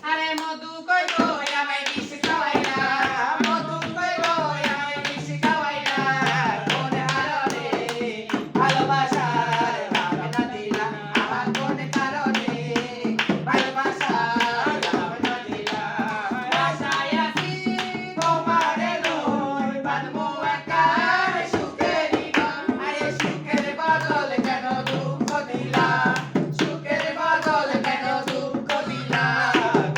আরে মধু কই কই আমায় বিষ খাওয়াইলা মধু কই কই আমায় বিষ খাওয়াইলা কোন হারনে ভালোবাসার ভাব না দিলা আমার কোন কারণে ভালোবাসার ভাব না দিলা আশায় আছি তোমারে লই বাঁধবো একা সুখের গান আরে সুখের বদল কেন দুঃখ দিলা সুখের বদল কেন দুঃখ দিলা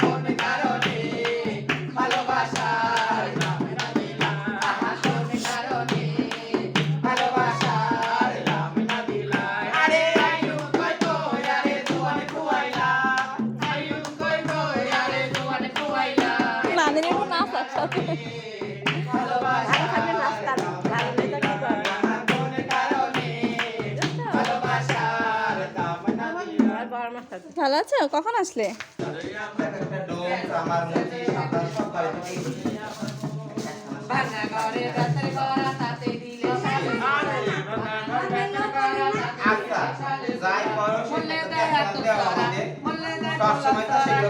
কোন কারণে ভালোবাসার নাম না দিলা কোন কারণে ভালোবাসার নাম না দিলা আরে আয়ু কই কই আরে জোয়ান খুয়াইলা আয়ু কই কই আরে জোয়ান খুয়াইলা মানে একটু নাচ একসাথে ভালোবাসার আমি নাচতাম লাগলে তো কি করব কোন কারণে ভালোবাসার নাম না দিলা আর বড় মাছ ভালো আছো কখন আসলে ভাঙা ঘরে রাতের গড়া তাতে দিলে আচ্ছা যাই করো মূল্যে সেটা দেয় তো তোরা আমাদের মূল্যে দেয় সব সময় তো সেগুলো